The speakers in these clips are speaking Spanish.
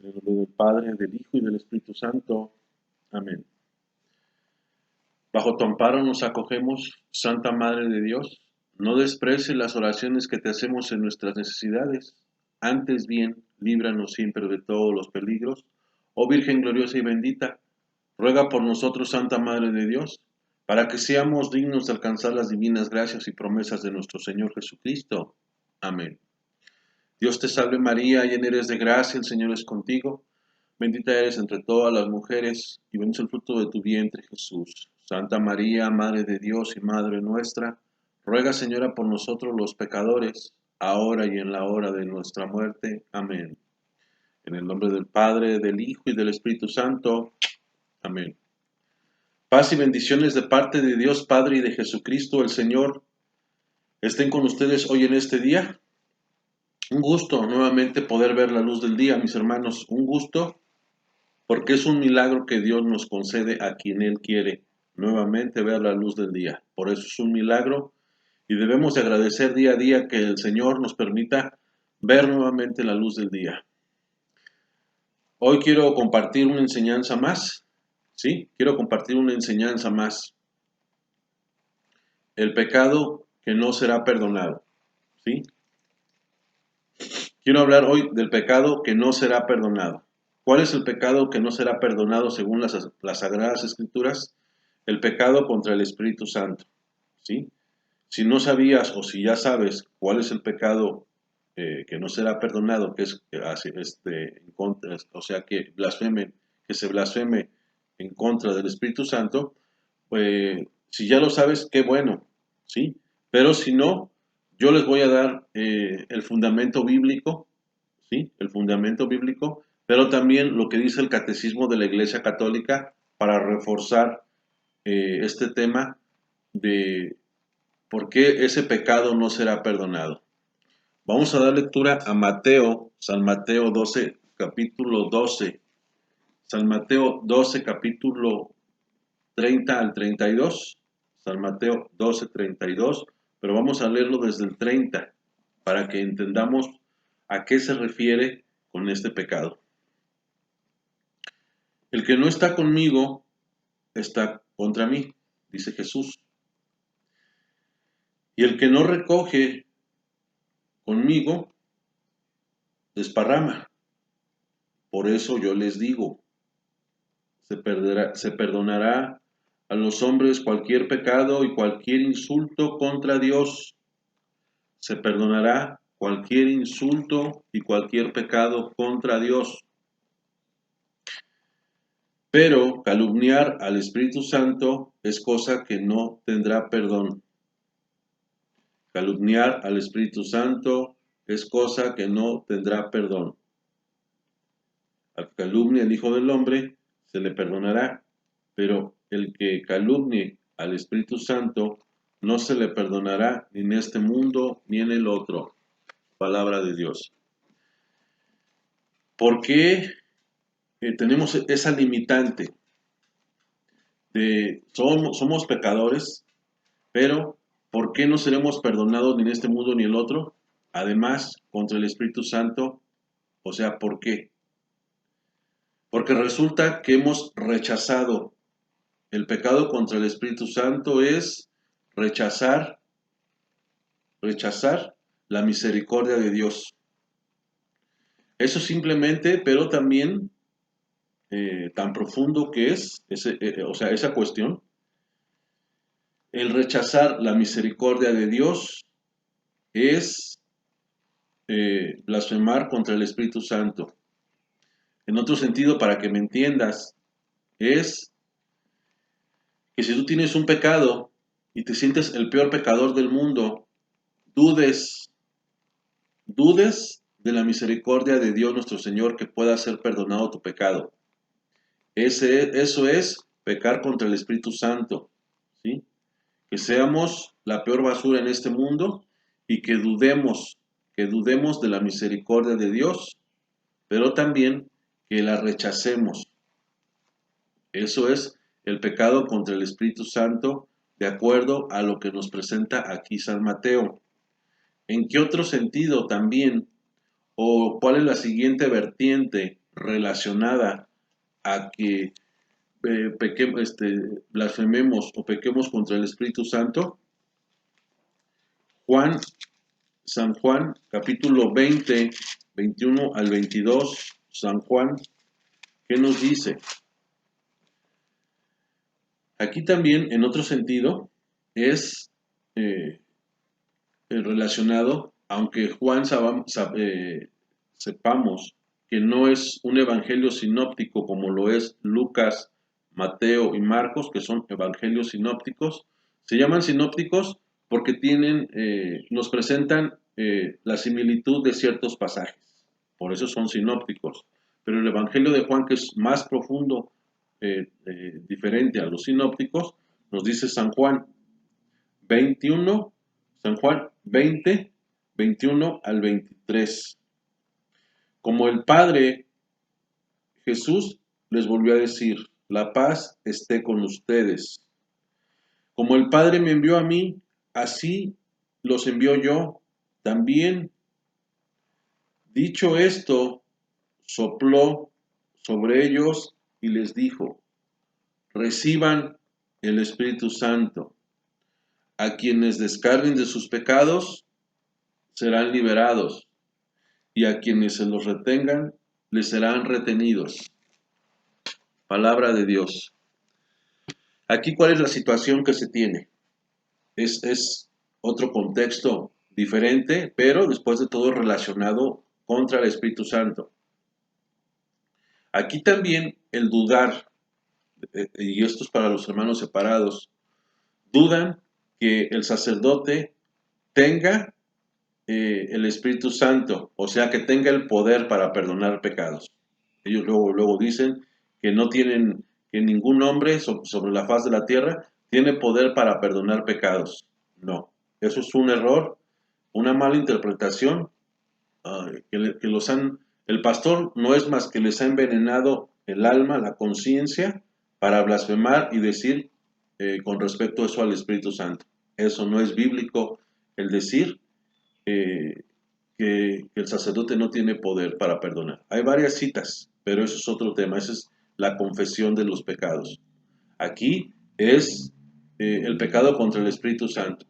En el nombre del Padre, del Hijo y del Espíritu Santo. Amén. Bajo tu amparo nos acogemos, Santa Madre de Dios. No desprecies las oraciones que te hacemos en nuestras necesidades. Antes bien, líbranos siempre de todos los peligros. Oh Virgen gloriosa y bendita, ruega por nosotros, Santa Madre de Dios, para que seamos dignos de alcanzar las divinas gracias y promesas de nuestro Señor Jesucristo. Amén. Dios te salve María, llena eres de gracia, el Señor es contigo. Bendita eres entre todas las mujeres, y bendito es el fruto de tu vientre, Jesús. Santa María, Madre de Dios y Madre nuestra, ruega, Señora, por nosotros los pecadores, ahora y en la hora de nuestra muerte. Amén. En el nombre del Padre, del Hijo y del Espíritu Santo. Amén. Paz y bendiciones de parte de Dios Padre y de Jesucristo el Señor estén con ustedes hoy en este día. Un gusto nuevamente poder ver la luz del día, mis hermanos. Un gusto, porque es un milagro que Dios nos concede a quien Él quiere nuevamente ver la luz del día. Por eso es un milagro y debemos de agradecer día a día que el Señor nos permita ver nuevamente la luz del día. Hoy quiero compartir una enseñanza más, ¿sí? Quiero compartir una enseñanza más. El pecado que no será perdonado, ¿sí? Quiero hablar hoy del pecado que no será perdonado. ¿Cuál es el pecado que no será perdonado según las Sagradas Escrituras? El pecado contra el Espíritu Santo, ¿sí? Si no sabías o si ya sabes cuál es el pecado que no será perdonado, que es en contra, o sea, que se blasfeme en contra del Espíritu Santo, pues si ya lo sabes, qué bueno, ¿sí? Pero si no, yo les voy a dar el fundamento bíblico, ¿sí? El fundamento bíblico, pero también lo que dice el Catecismo de la Iglesia Católica para reforzar este tema de por qué ese pecado no será perdonado. Vamos a dar lectura a Mateo, San Mateo 12, capítulo 12. San Mateo 12, capítulo 30 al 32. San Mateo 12, 32. Pero vamos a leerlo desde el 30 para que entendamos a qué se refiere con este pecado. El que no está conmigo está contra mí, dice Jesús. Y el que no recoge conmigo desparrama. Por eso yo les digo, se perdonará a los hombres cualquier pecado y cualquier insulto contra Dios. Se perdonará cualquier insulto y cualquier pecado contra Dios. Pero calumniar al Espíritu Santo es cosa que no tendrá perdón. Calumniar al Espíritu Santo es cosa que no tendrá perdón. Al que calumnie al Hijo del Hombre se le perdonará, pero el que calumnie al Espíritu Santo no se le perdonará ni en este mundo ni en el otro. Palabra de Dios. ¿Por qué tenemos esa limitante de somos pecadores, pero ¿por qué no seremos perdonados ni en este mundo ni en el otro? Además, contra el Espíritu Santo, o sea, ¿por qué? Porque resulta que hemos rechazado. El pecado contra el Espíritu Santo es rechazar la misericordia de Dios. Eso simplemente, pero también tan profundo que es, esa cuestión, el rechazar la misericordia de Dios es blasfemar contra el Espíritu Santo. En otro sentido, para que me entiendas, es que si tú tienes un pecado y te sientes el peor pecador del mundo, dudes de la misericordia de Dios nuestro Señor que pueda ser perdonado tu pecado. Eso es pecar contra el Espíritu Santo, ¿sí? Que seamos la peor basura en este mundo y que dudemos de la misericordia de Dios, pero también que la rechacemos. Eso es el pecado contra el Espíritu Santo, de acuerdo a lo que nos presenta aquí San Mateo. ¿En qué otro sentido también? ¿O cuál es la siguiente vertiente relacionada a que blasfememos o pequemos contra el Espíritu Santo, San Juan, capítulo 20, 21 al 22, San Juan, ¿qué nos dice? Aquí también, en otro sentido, es relacionado, aunque Juan sepamos que no es un evangelio sinóptico como lo es Lucas, Mateo y Marcos, que son evangelios sinópticos. Se llaman sinópticos porque nos presentan la similitud de ciertos pasajes. Por eso son sinópticos. Pero el evangelio de Juan, que es más profundo, diferente a los sinópticos, nos dice San Juan 21, San Juan 20, 21 al 23. Como el Padre, Jesús les volvió a decir, la paz esté con ustedes. Como el Padre me envió a mí, así los envío yo también. Dicho esto, sopló sobre ellos y les dijo, reciban el Espíritu Santo. A quienes descarguen de sus pecados serán liberados, y a quienes se los retengan les serán retenidos. Palabra de Dios. Aquí, ¿cuál es la situación que se tiene? Es otro contexto diferente, pero después de todo relacionado contra el Espíritu Santo. Aquí también el dudar, y esto es para los hermanos separados, dudan que el sacerdote tenga el Espíritu Santo, o sea, que tenga el poder para perdonar pecados. Ellos luego dicen que no tienen, que ningún hombre sobre la faz de la tierra tiene poder para perdonar pecados. No, eso es un error, una mala interpretación, el pastor no es más que les ha envenenado el alma, la conciencia, para blasfemar y decir con respecto a eso al Espíritu Santo. Eso no es bíblico, el decir que el sacerdote no tiene poder para perdonar. Hay varias citas, pero eso es otro tema, esa es la confesión de los pecados. Aquí es el pecado contra el Espíritu Santo.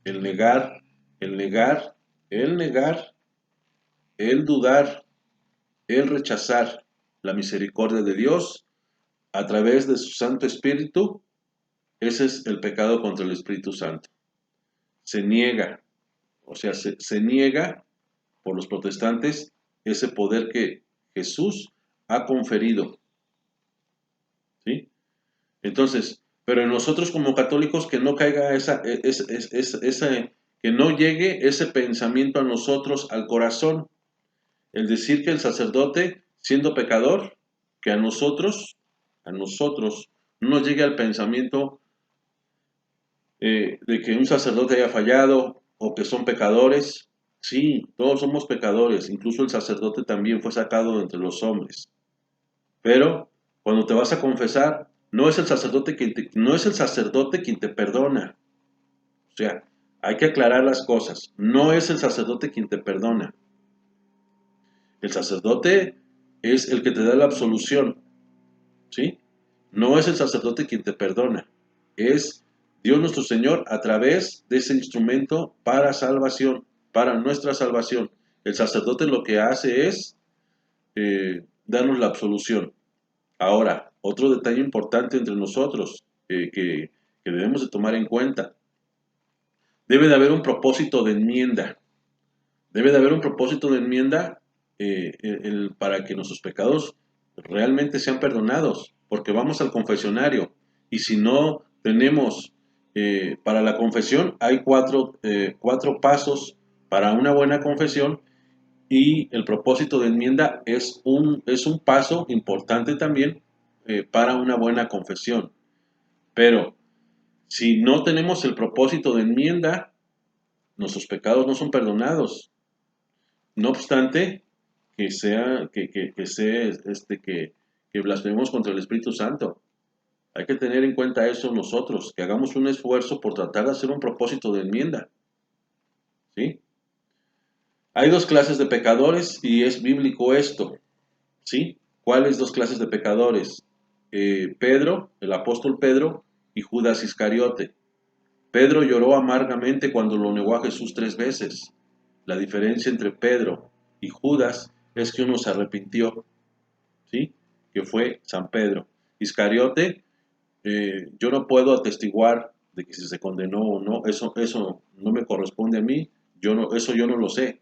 El negar, el negar, el negar, el dudar, el rechazar la misericordia de Dios a través de su Santo Espíritu, ese es el pecado contra el Espíritu Santo. Se niega, o sea, se niega por los protestantes ese poder que Jesús ha conferido. ¿Sí? Entonces, pero en nosotros como católicos que no caiga que no llegue ese pensamiento a nosotros, al corazón, el decir que el sacerdote, siendo pecador, que a nosotros, no nos llegue al pensamiento de que un sacerdote haya fallado o que son pecadores. Sí, todos somos pecadores, incluso el sacerdote también fue sacado de entre los hombres. Pero cuando te vas a confesar, no es el sacerdote quien te perdona. O sea, hay que aclarar las cosas. No es el sacerdote quien te perdona. El sacerdote es el que te da la absolución. ¿Sí? No es el sacerdote quien te perdona. Es Dios nuestro Señor a través de ese instrumento para salvación, para nuestra salvación. El sacerdote lo que hace es darnos la absolución. Ahora, otro detalle importante entre nosotros que debemos de tomar en cuenta. Debe de haber un propósito de enmienda. Debe de haber un propósito de enmienda para que nuestros pecados realmente sean perdonados. Porque vamos al confesionario y si no tenemos para la confesión, hay cuatro pasos para una buena confesión. Y el propósito de enmienda es un paso importante también para una buena confesión. Pero si no tenemos el propósito de enmienda, nuestros pecados no son perdonados. No obstante, que blasfememos contra el Espíritu Santo. Hay que tener en cuenta eso nosotros, que hagamos un esfuerzo por tratar de hacer un propósito de enmienda. ¿Sí? Hay dos clases de pecadores y es bíblico esto. ¿Sí? ¿Cuáles dos clases de pecadores? Pedro, el apóstol Pedro, y Judas Iscariote. Pedro lloró amargamente cuando lo negó a Jesús 3 veces. La diferencia entre Pedro y Judas es que uno se arrepintió, ¿sí? Que fue San Pedro. Iscariote, yo no puedo atestiguar de que si se condenó o no, eso no me corresponde a mí, eso yo no lo sé.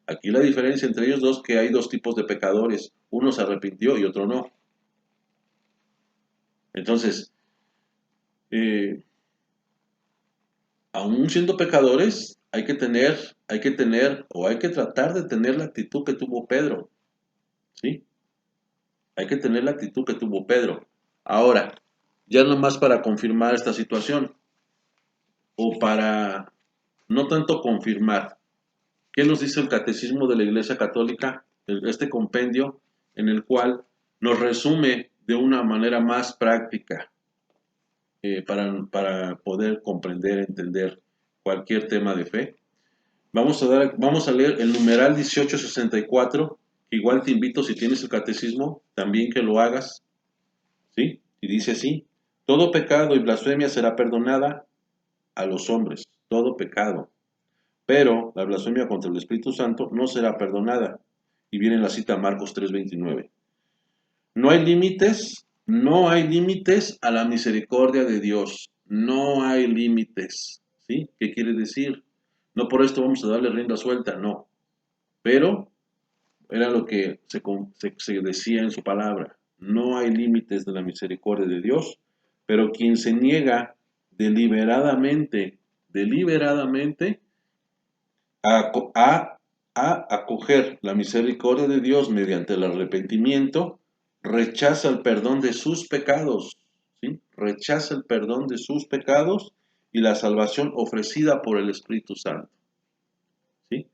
Aquí la diferencia entre ellos dos es que hay dos tipos de pecadores, uno se arrepintió y otro no. Entonces, eh, aún siendo pecadores, hay que tratar de tener la actitud que tuvo Pedro, ¿sí? Hay que tener la actitud que tuvo Pedro. Ahora, ya nomás para confirmar esta situación, o para no tanto confirmar, ¿qué nos dice el Catecismo de la Iglesia Católica? Este compendio en el cual nos resume de una manera más práctica para poder comprender, entender cualquier tema de fe. Vamos a leer el numeral 1864, que igual te invito, si tienes el catecismo, también que lo hagas, ¿sí? Y dice así: todo pecado y blasfemia será perdonada a los hombres, todo pecado, pero la blasfemia contra el Espíritu Santo no será perdonada. Y viene la cita Marcos 3:29. No hay límites a la misericordia de Dios. No hay límites. ¿Sí? ¿Qué quiere decir? No por esto vamos a darle rienda suelta, no. Pero era lo que se decía en su palabra. No hay límites de la misericordia de Dios, pero quien se niega deliberadamente a, a acoger la misericordia de Dios mediante el arrepentimiento, rechaza el perdón de sus pecados, ¿sí? Rechaza el perdón de sus pecados y la salvación ofrecida por el Espíritu Santo, ¿sí?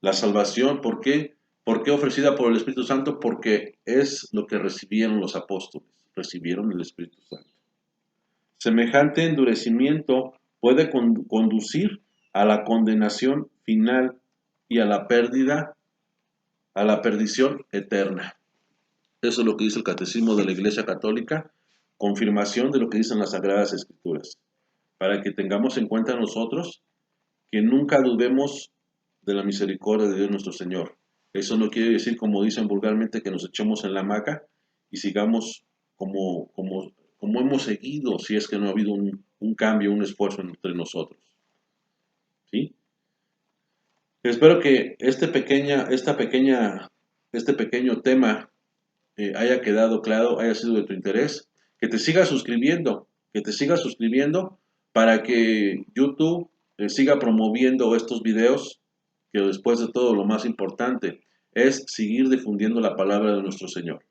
La salvación, ¿por qué? ¿Por qué ofrecida por el Espíritu Santo? Porque es lo que recibieron los apóstoles, recibieron el Espíritu Santo. Semejante endurecimiento puede conducir a la condenación final y a la perdición eterna. Eso es lo que dice el Catecismo de la Iglesia Católica, confirmación de lo que dicen las Sagradas Escrituras, para que tengamos en cuenta nosotros que nunca dudemos de la misericordia de Dios nuestro Señor. Eso no quiere decir, como dicen vulgarmente, que nos echemos en la hamaca y sigamos como hemos seguido, si es que no ha habido un cambio, un esfuerzo entre nosotros, ¿sí? Espero que este pequeño tema haya quedado claro, haya sido de tu interés, que te sigas suscribiendo para que YouTube siga promoviendo estos videos, que después de todo lo más importante es seguir difundiendo la palabra de nuestro Señor.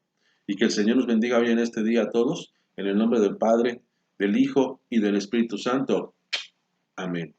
Y que el Señor nos bendiga hoy en este día a todos, en el nombre del Padre, del Hijo y del Espíritu Santo. Amén.